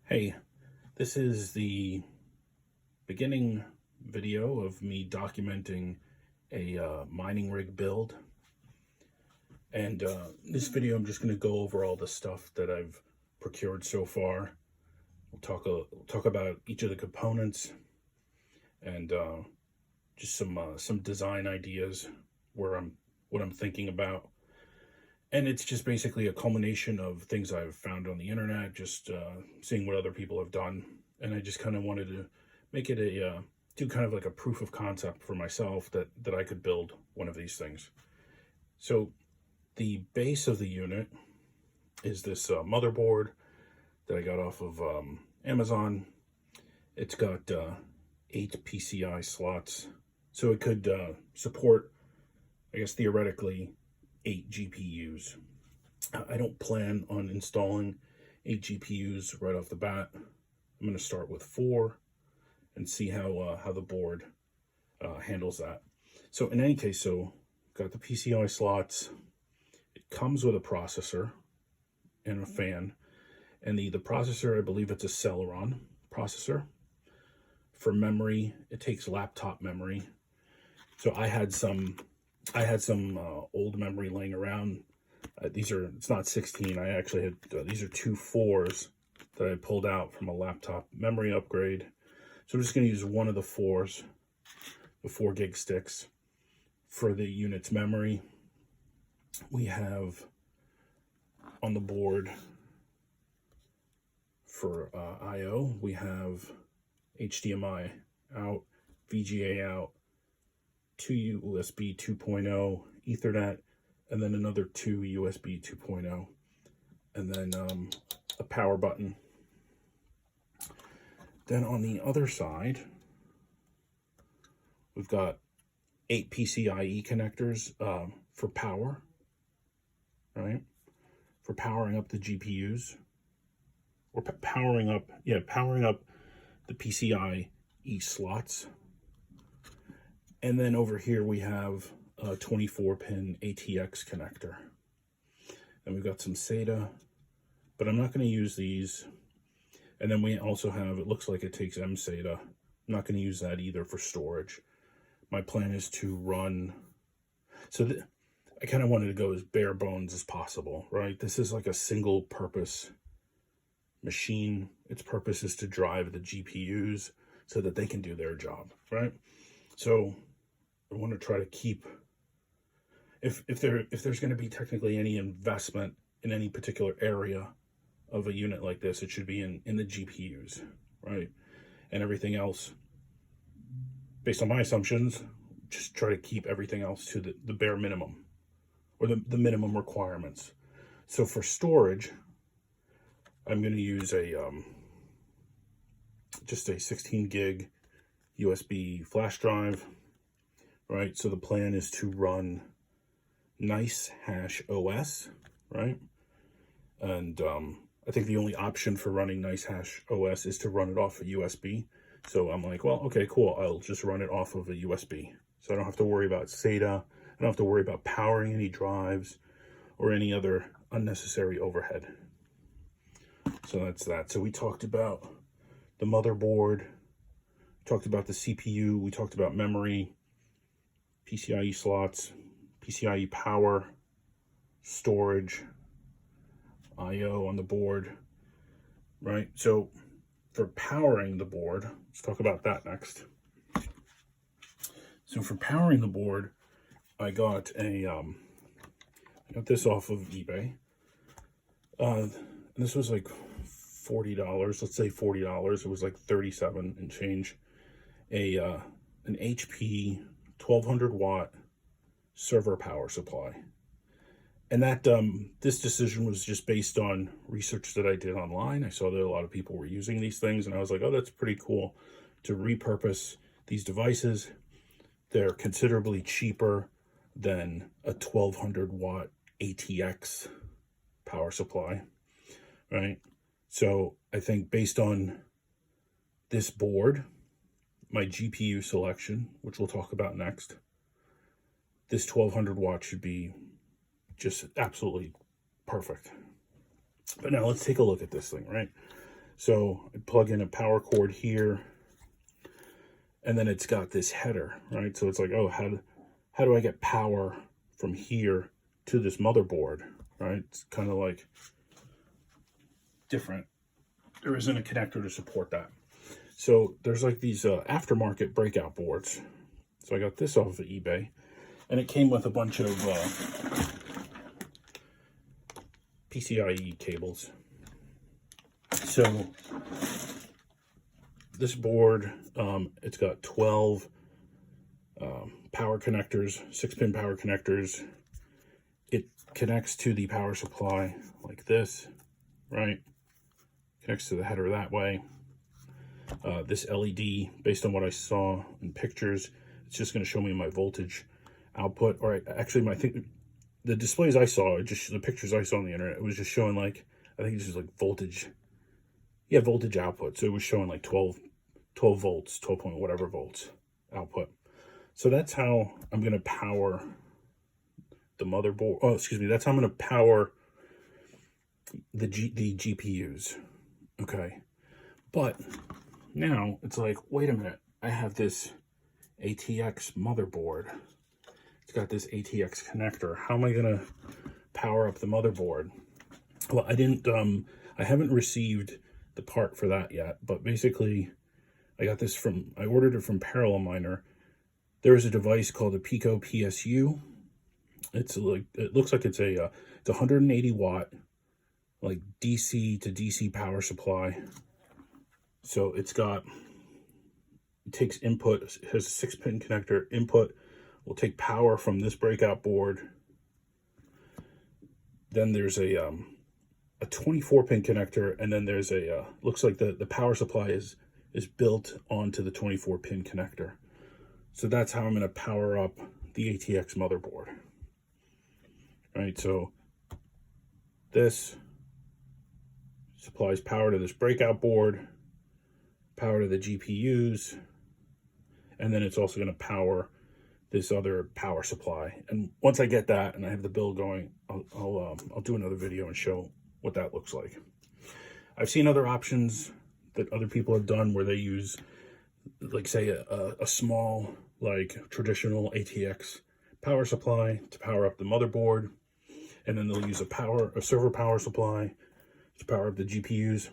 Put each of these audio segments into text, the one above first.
Hey, this is the beginning video of me documenting a mining rig build. And this video, I'm just going to go over all the stuff that I've procured so far. We'll talk about each of the components and just some design ideas what I'm thinking about. And it's just basically a culmination of things I've found on the internet, just seeing what other people have done. And I just kind of wanted to make it do kind of like a proof of concept for myself that I could build one of these things. So the base of the unit is this motherboard that I got off of Amazon. It's got 8 PCI slots, so it could support, I guess, theoretically, 8 GPUs. I don't plan on installing 8 GPUs right off the bat. I'm going to start with 4 and see how the board handles that. So in any case, got the PCI slots. It comes with a processor and a fan. And the processor, I believe it's a Celeron processor. For memory, it takes laptop memory. So I had some old memory laying around. It's not 16. I actually had, these are 2 4s that I pulled out from a laptop memory upgrade. So I'm just going to use one of the 4s, the 4 gig sticks. For the unit's memory, we have on the board for I/O, we have HDMI out, VGA out, 2 USB 2.0 Ethernet, and then another 2 USB 2.0, and then a power button. Then on the other side, we've got 8 PCIe connectors for power, right? For powering up the GPUs, or powering up the PCIe slots. And then over here we have a 24-pin ATX connector. And we've got some SATA, but I'm not going to use these. And then we also have, it looks like it takes mSATA. I'm not going to use that either for storage. My plan is to run, I kind of wanted to go as bare bones as possible, right? This is like a single purpose machine. Its purpose is to drive the GPUs so that they can do their job, right? So I want to try to keep, if there's going to be technically any investment in any particular area of a unit like this, it should be in the GPUs, right? And everything else, based on my assumptions, just try to keep everything else to the bare minimum, or the minimum requirements. So for storage, I'm going to use just a 16 gig USB flash drive, right? So the plan is to run NiceHashOS, right? And I think the only option for running NiceHashOS is to run it off a USB. So I'm like, well, okay, cool. I'll just run it off of a USB. So I don't have to worry about SATA. I don't have to worry about powering any drives or any other unnecessary overhead. So that's that. So we talked about the motherboard, talked about the CPU, we talked about memory, PCIe slots, PCIe power, storage, I/O on the board, right? So for powering the board, let's talk about that next. So for powering the board, I got this off of eBay. And this was like $40, let's say $40. It was like 37 and change. An HP 1200 watt server power supply. And that this decision was just based on research that I did online. I saw that a lot of people were using these things, and I was like, oh, that's pretty cool to repurpose these devices. They're considerably cheaper than a 1200 watt ATX power supply, right? So I think based on this board, my GPU selection, which we'll talk about next, this 1200 watt should be just absolutely perfect. But now let's take a look at this thing, right? So I plug in a power cord here, and then it's got this header, right? So it's like, oh, how do I get power from here to this motherboard, right? It's kind of like different. There isn't a connector to support that. So there's like these aftermarket breakout boards. So I got this off of eBay, and it came with a bunch of PCIe cables. So this board, it's got 12 power connectors, 6-pin power connectors. It connects to the power supply like this, right? Connects to the header that way. This LED, based on what I saw in pictures, it's just going to show me my voltage output. Or actually, I think the displays I saw, just the pictures I saw on the internet, it was just showing like, I think it's just like voltage. Yeah, voltage output. So it was showing like 12 volts, 12 point whatever volts output. So that's how I'm going to power the motherboard. Oh, excuse me. That's how I'm going to power the GPUs. Okay. But now it's like, wait a minute. I have this ATX motherboard. It's got this ATX connector. How am I going to power up the motherboard? Well, I haven't received the part for that yet, but basically I ordered it from Parallel Miner. There's a device called a Pico PSU. It looks like it's a 180 watt, like DC to DC power supply. So it takes input, it has a 6-pin connector. Input will take power from this breakout board. Then there's a 24-pin connector, and then there's looks like the power supply is built onto the 24-pin connector. So that's how I'm going to power up the ATX motherboard. Right, so this supplies power to this breakout board, power to the GPUs, and then it's also going to power this other power supply. And once I get that and I have the build going, I'll do another video and show what that looks like. I've seen other options that other people have done where they use, like, say a small, like, traditional ATX power supply to power up the motherboard, and then they'll use a server power supply to power up the GPUs.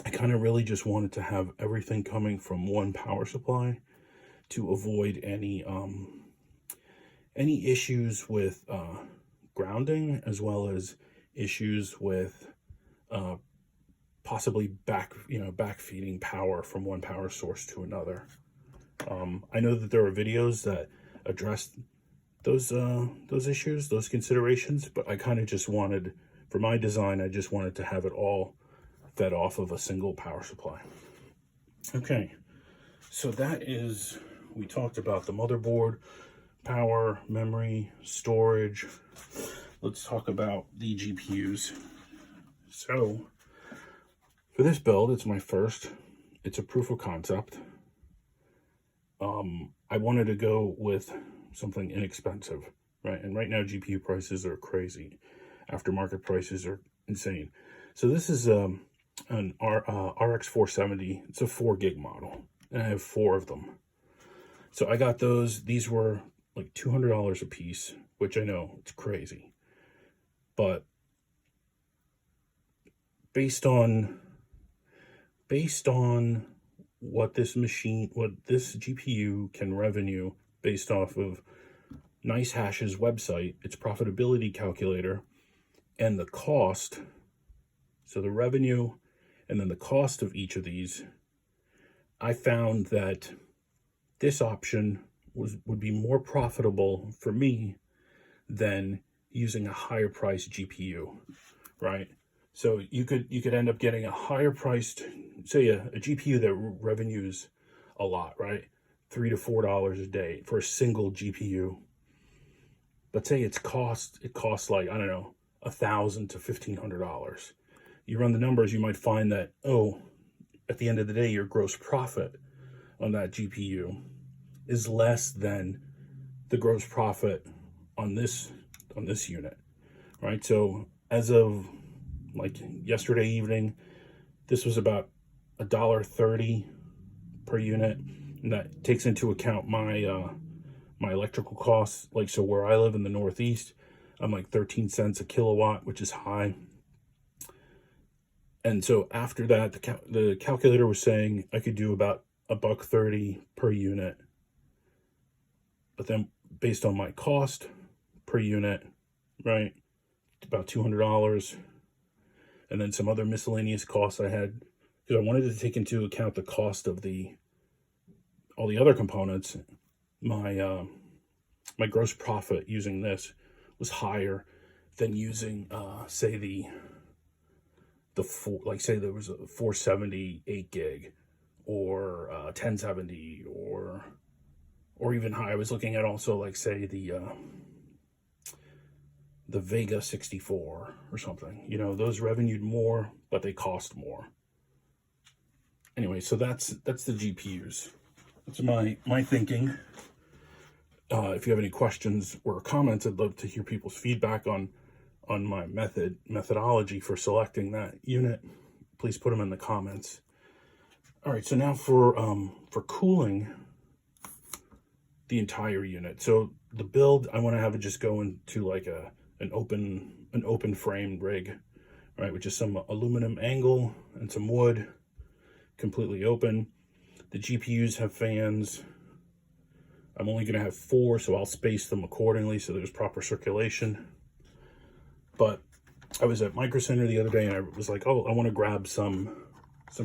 I kind of really just wanted to have everything coming from one power supply to avoid any issues with grounding, as well as issues with possibly backfeeding power from one power source to another. I know that there are videos that address those issues, those considerations, but I kind of just wanted, for my design, I just wanted to have it all fed off of a single power supply. Okay, so we talked about the motherboard, power, memory, storage. Let's talk about the GPUs. So for this build, it's my first. It's a proof of concept. I wanted to go with something inexpensive, right? And right now GPU prices are crazy. Aftermarket prices are insane. So this is an RX470. It's a 4 gig model, and I have 4 of them. So I got those. These were like $200 a piece, which I know it's crazy, but based on what this GPU can revenue based off of NiceHash's website, its profitability calculator, and the cost, so the revenue and then the cost of each of these, I found that this option would be more profitable for me than using a higher priced GPU, right? So you could end up getting a higher priced, say a GPU that revenues a lot, right? $3 to $4 a day for a single GPU. Let's say it costs like, I don't know, $1,000 to $1,500. You run the numbers, you might find that, at the end of the day, your gross profit on that GPU is less than the gross profit on this unit, right? So as of like yesterday evening, This was about $1.30 per unit, and that takes into account my my electrical costs. Like, so where I live in the Northeast, I'm like 13 cents a kilowatt, which is high. And so after that, the calculator was saying I could do about $1.30 per unit. But then based on my cost per unit, right, about $200, and then some other miscellaneous costs I had, because I wanted to take into account the cost of all the other components. My my gross profit using this was higher than using say say there was a 470 8 gig or 1070 or even high. I was looking at also, like, say the Vega 64 or something. You know, those revenued more, but they cost more. Anyway, so that's the GPUs. That's my thinking. If you have any questions or comments, I'd love to hear people's feedback on my methodology for selecting that unit. Please put them in the comments. All right, so now for cooling the entire unit. So the build, I want to have it just go into like an open frame rig, right, with just some aluminum angle and some wood, completely open. The GPUs have fans. I'm only going to have 4, so I'll space them accordingly so there's proper circulation. But I was at Micro Center the other day and I was like, oh, I want to grab some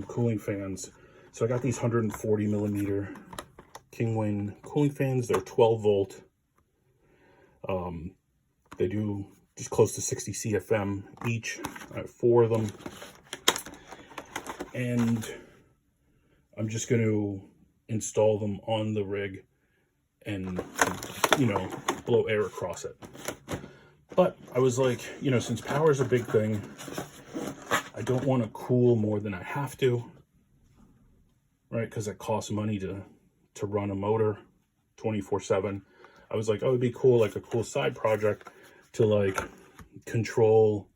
cooling fans. So I got these 140 millimeter Kingwin cooling fans. They're 12 volt. They do just close to 60 CFM each. I have 4 of them. And I'm just going to install them on the rig and, you know, blow air across it. But I was like, you know, since power is a big thing, I don't want to cool more than I have to, right? Because it costs money to run a motor 24/7. I was like, oh, it'd be cool, like a cool side project to like control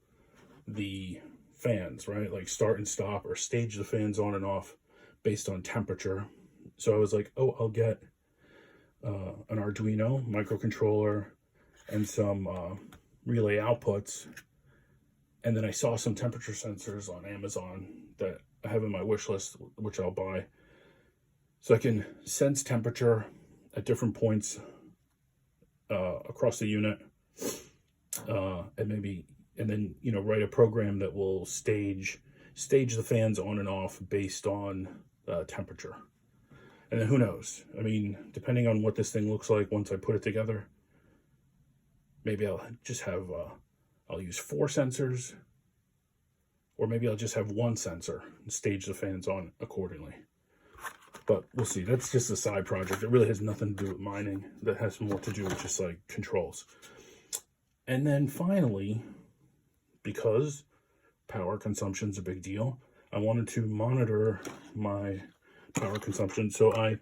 the fans, right? Like start and stop or stage the fans on and off based on temperature. So I was like, oh, I'll get an Arduino microcontroller and some relay outputs. And then I saw some temperature sensors on Amazon that I have in my wish list, which I'll buy. So I can sense temperature at different points across the unit, and then, you know, write a program that will stage the fans on and off based on temperature. And then who knows? I mean, depending on what this thing looks like once I put it together, maybe I'll just have, I'll use 4 sensors, or maybe I'll just have 1 sensor and stage the fans on accordingly. But we'll see. That's just a side project. It really has nothing to do with mining. That has more to do with just like controls. And then finally, because power consumption is a big deal, I wanted to monitor my power consumption. So I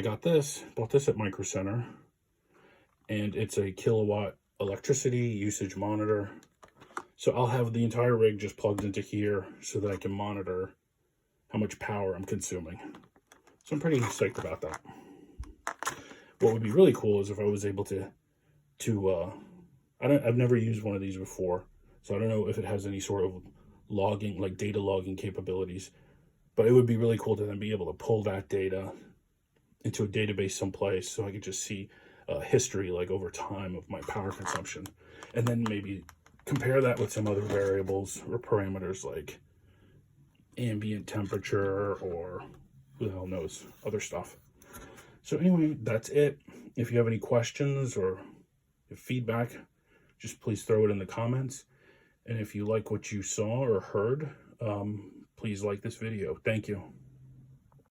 bought this at Micro Center, and it's a kilowatt electricity usage monitor. So I'll have the entire rig just plugged into here so that I can monitor how much power I'm consuming. So I'm pretty psyched about that. What would be really cool is if I was able to I've never used one of these before, so I don't know if it has any sort of logging, like data logging capabilities, but it would be really cool to then be able to pull that data into a database someplace so I could just see history, like over time, of my power consumption, and then maybe compare that with some other variables or parameters like ambient temperature or who the hell knows, other stuff. So anyway, that's it. If you have any questions or feedback, just please throw it in the comments. And if you like what you saw or heard, please like this video. Thank you.